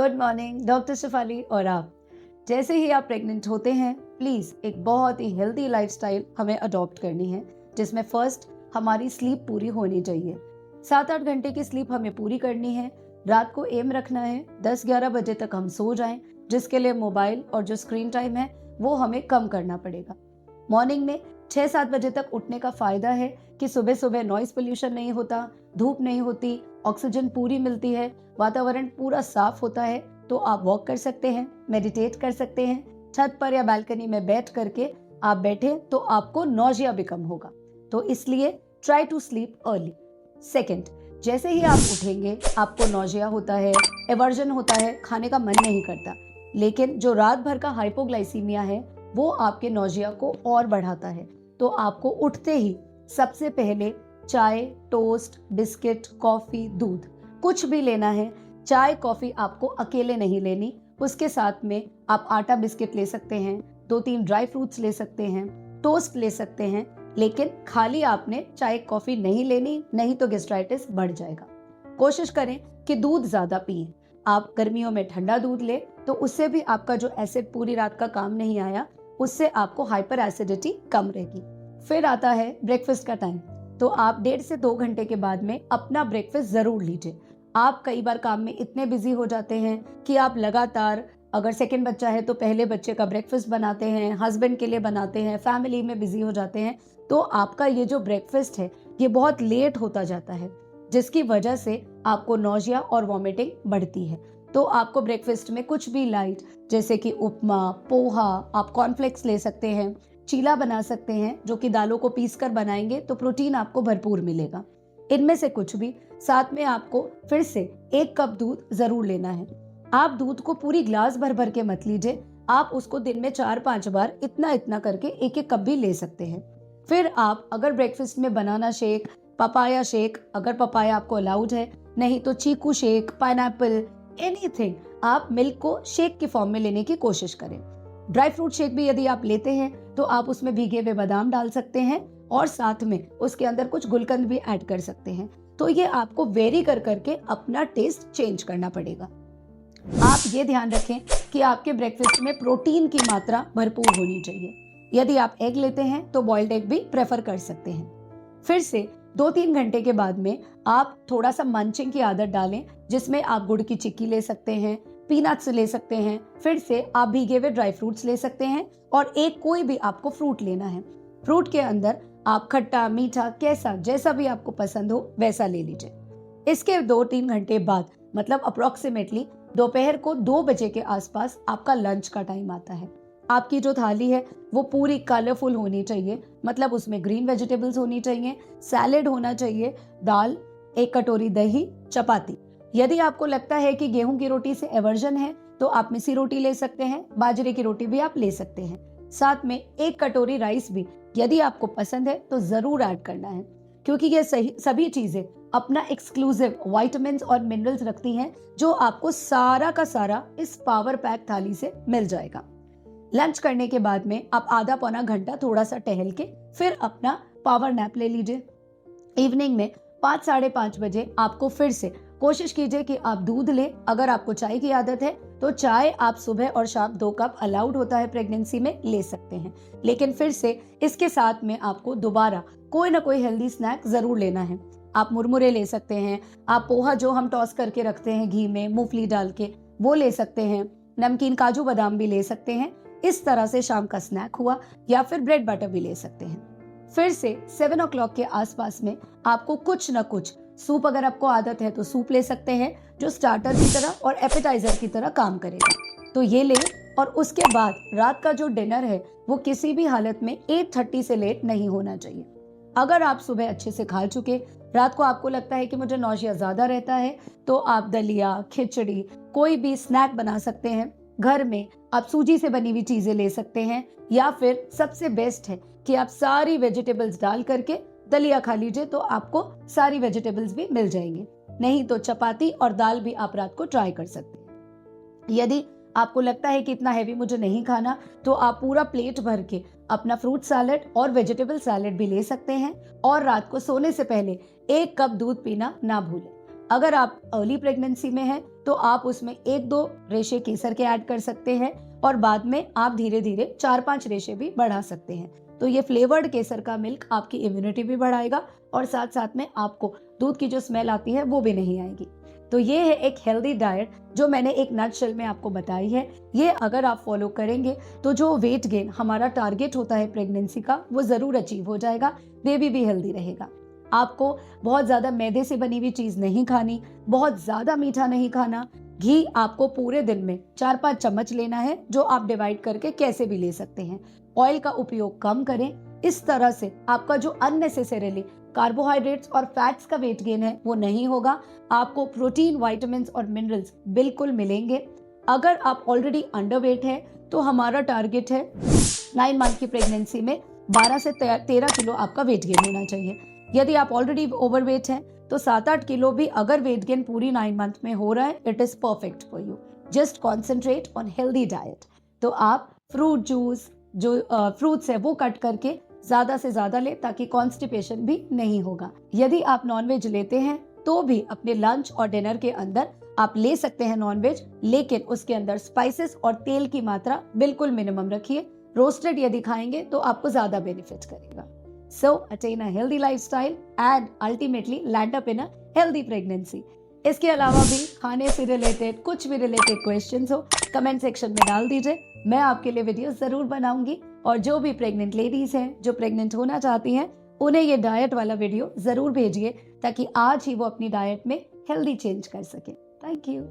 Good morning doctor Shefali. और आप जैसे ही आप प्रेग्नेंट होते हैं, प्लीज़ एक बहुत ही हेल्दी लाइफस्टाइल हमें अडॉप्ट करनी है, जिसमें फर्स्ट हमारी स्लीप पूरी होनी चाहिए। 7-8 घंटे की स्लीप हमें पूरी करनी है। रात को एम रखना है 10-11 बजे तक हम सो जाएं, जिसके लिए मोबाइल और जो स्क्रीन टाइम है वो हमें कम करना पड़ेगा। मॉर्निंग में 6-7 बजे तक उठने का फायदा है कि सुबह सुबह नॉइस पोल्यूशन नहीं होता, धूप नहीं होती, ऑक्सीजन पूरी मिलती है, वातावरण पूरा साफ होता है। तो आप वॉक कर सकते हैं, मेडिटेट कर सकते हैं, छत पर या बालकनी में बैठ करके आप बैठे तो आपको नौजिया भी कम होगा। तो इसलिए try to sleep early. Second, जैसे ही आप उठेंगे आपको नौजिया होता है, एवर्जन होता है, खाने का मन नहीं करता, लेकिन जो रात भर का हाइपोग्लाइसीमिया है वो आपके नौजिया को और बढ़ाता है। तो आपको उठते ही सबसे पहले चाय, टोस्ट, बिस्किट, कॉफी, दूध कुछ भी लेना है। चाय कॉफी आपको अकेले नहीं लेनी, उसके साथ में आप आटा बिस्किट ले सकते हैं, 2-3 ड्राई फ्रूट्स ले सकते हैं, टोस्ट ले सकते हैं, लेकिन खाली आपने चाय कॉफी नहीं लेनी, नहीं तो गैस्ट्राइटिस बढ़ जाएगा। कोशिश करें कि दूध ज्यादा पिएं। आप गर्मियों में ठंडा दूध ले तो उससे भी आपका जो एसिड पूरी रात का काम नहीं आया, उससे आपको हाइपर एसिडिटी कम रहेगी। फिर आता है ब्रेकफास्ट का टाइम। तो आप 1.5 से 2 घंटे के बाद में अपना ब्रेकफास्ट जरूर लीजिए। आप कई बार काम में इतने बिजी हो जाते हैं कि आप लगातार, अगर सेकंड बच्चा है तो पहले बच्चे का ब्रेकफास्ट बनाते हैं, हस्बैंड के लिए बनाते हैं, फैमिली में बिजी हो जाते हैं, तो आपका ये जो ब्रेकफास्ट है ये बहुत लेट होता जाता है, जिसकी वजह से आपको नौजिया और वॉमिटिंग बढ़ती है। तो आपको ब्रेकफास्ट में कुछ भी लाइट, जैसे कि उपमा, पोहा, आप कॉर्नफ्लेक्स ले सकते हैं, चीला बना सकते हैं, जो कि दालों को पीसकर बनाएंगे तो प्रोटीन आपको भरपूर मिलेगा। इनमें से कुछ भी। साथ में आपको फिर से 1 कप दूध जरूर लेना है। आप दूध को पूरी ग्लास भर भर के मत लीजिए, आप उसको दिन में 4-5 बार इतना इतना करके 1-1 कप भी ले सकते हैं। फिर आप अगर ब्रेकफास्ट में बनाना शेक, पपाया शेक, अगर पपाया आपको अलाउड है, नहीं तो चीकू शेक, पाइनएप्पल, एनीथिंग, आप मिल्क को शेक के फॉर्म में लेने की कोशिश करें। ड्राई फ्रूट शेक भी यदि आप लेते हैं तो आप उसमें भीगे हुए बादाम डाल सकते हैं और साथ में उसके अंदर कुछ गुलकंद भी ऐड कर सकते हैं। तो ये आपको वेरी कर करके अपना टेस्ट चेंज करना पड़ेगा। आप ये ध्यान रखें कि आपके ब्रेकफास्ट में प्रोटीन की मात्रा भरपूर होनी चाहिए। यदि आप एग लेते हैं तो बॉइल्ड एग भी प्रेफर कर सकते हैं। फिर से 2-3 घंटे के बाद में आप थोड़ा सा मंचिंग की आदत डालें, जिसमें आप गुड़ की चिक्की ले सकते हैं, पीनट्स ले सकते हैं, फिर से आप भीगे हुए ड्राई फ्रूट्स ले सकते हैं और एक कोई भी आपको फ्रूट लेना है। फ्रूट के अंदर आप खट्टा, मीठा, कैसा, जैसा भी आपको पसंद हो वैसा ले लीजिए। इसके 2-3 घंटे बाद, मतलब अप्रोक्सीमेटली दोपहर को 2 बजे के आसपास आपका लंच का टाइम आता है। आपकी जो थाली है वो पूरी कलरफुल होनी चाहिए, मतलब उसमें ग्रीन वेजिटेबल्स होनी चाहिए, सैलेड होना चाहिए, दाल, 1 कटोरी दही, चपाती। यदि आपको लगता है कि गेहूं की रोटी से एवर्जन है तो आप मिसी रोटी ले सकते हैं, बाजरे की रोटी भी आप ले सकते हैं। साथ में 1 कटोरी राइस भी यदि आपको पसंद है तो जरूर ऐड करना है, क्योंकि ये सभी चीजें अपना एक्सक्लूसिव विटामिन्स और मिनरल्स रखती हैं, जो आपको सारा का सारा इस पावर पैक थाली से मिल जाएगा। लंच करने के बाद में आप आधा पौना घंटा थोड़ा सा टहल के फिर अपना पावर नैप ले लीजिए। इवनिंग में 5-5:30 बजे आपको फिर से कोशिश कीजिए कि आप दूध ले। अगर आपको चाय की आदत है तो चाय आप सुबह और शाम 2 कप अलाउड होता है प्रेगनेंसी में, ले सकते हैं, लेकिन फिर से इसके साथ में आपको दोबारा कोई ना कोई हेल्दी स्नैक जरूर लेना है। आप मुरमुरे ले सकते हैं, आप पोहा जो हम टॉस करके रखते हैं घी में मूंगफली डाल के, वो ले सकते हैं, नमकीन काजू बादाम भी ले सकते हैं। इस तरह से शाम का स्नैक हुआ, या फिर ब्रेड बटर भी ले सकते हैं। फिर से 7 o'clock के आसपास में आपको कुछ न कुछ सूप, अगर आपको आदत है तो सूप ले सकते हैं, जो स्टार्टर की तरह और एपेटाइजर की तरह काम करेगा, तो ये ले। और उसके बाद रात का जो डिनर है वो किसी भी हालत में 8:30 से लेट नहीं होना चाहिए। अगर आप सुबह अच्छे से खा चुके, रात को आपको लगता है कि मुझे नौजिया ज्यादा रहता है, तो आप दलिया, खिचड़ी, कोई भी स्नैक बना सकते हैं। घर में आप सूजी से बनी हुई चीजें ले सकते हैं, या फिर सबसे बेस्ट है कि आप सारी वेजिटेबल्स डाल करके दलिया खा लीजिए, तो आपको सारी वेजिटेबल्स भी मिल जाएंगी। नहीं तो चपाती और दाल भी आप रात को ट्राई कर सकते हैं। यदि आपको लगता है कि इतना हैवी मुझे नहीं खाना, तो आप पूरा प्लेट भर के अपना फ्रूट सैलेड और वेजिटेबल सैलेड भी ले सकते हैं। और रात को सोने से पहले 1 कप दूध पीना ना भूलें। अगर आप अर्ली प्रेगनेंसी में हैं तो तो आप उसमें 1-2 रेशे केसर के ऐड कर सकते हैं और बाद में आप धीरे धीरे 4-5 रेशे भी बढ़ा सकते हैं। तो ये फ्लेवर्ड केसर का मिल्क आपकी इम्यूनिटी भी बढ़ाएगा और साथ साथ में आपको दूध की जो स्मेल आती है वो भी नहीं आएगी। तो ये है एक हेल्दी डाइट जो मैंने एक नटशेल में आपको बताई है। ये अगर आप फॉलो करेंगे तो जो वेट गेन हमारा टारगेट होता है प्रेगनेंसी का वो जरूर अचीव हो जाएगा, बेबी भी हेल्दी रहेगा। आपको बहुत ज्यादा मैदे से बनी हुई चीज नहीं खानी, बहुत ज्यादा मीठा नहीं खाना। घी आपको पूरे दिन में 4-5 चम्मच लेना है, जो आप डिवाइड करके कैसे भी ले सकते हैं। ऑयल का उपयोग कम करें। इस तरह से आपका जो अननेसेसरीली कार्बोहाइड्रेट्स और फैट्स का वेट गेन है वो नहीं होगा। आपको प्रोटीन, विटामिन और मिनरल्स बिल्कुल मिलेंगे। अगर आप ऑलरेडी अंडरवेट है तो हमारा टारगेट है 9 मंथ की प्रेगनेंसी में 12 से 13 किलो आपका वेट गेन होना चाहिए। यदि आप ऑलरेडी ओवरवेट हैं तो 7-8 किलो भी अगर वेट गेन पूरी 9 मंथ में हो रहा है, it is perfect for you. Just concentrate on healthy diet. तो आप फ्रूट जूस, जो फ्रूट्स है वो कट करके ज्यादा से ज्यादा ले, ताकि कॉन्स्टिपेशन भी नहीं होगा। यदि आप नॉनवेज लेते हैं तो भी अपने लंच और डिनर के अंदर आप ले सकते हैं नॉनवेज, लेकिन उसके अंदर स्पाइसेस और तेल की मात्रा बिल्कुल मिनिमम रखिए। रोस्टेड यदि खाएंगे तो आपको ज्यादा बेनिफिट करेगा। So attain a healthy lifestyle and ultimately land up in a healthy pregnancy. इसके अलावा भी खाने से रिलेटेड कुछ भी रिलेटेड क्वेश्चंस हो कमेंट सेक्शन में डाल दीजिए, मैं आपके लिए वीडियो जरूर बनाऊंगी। और जो भी प्रेग्नेंट लेडीज हैं, जो प्रेग्नेंट होना चाहती हैं, उन्हें ये डाइट वाला वीडियो जरूर भेजिए ताकि आज ही वो अपनी डाइट में हेल्दी चेंज कर सके। Thank you.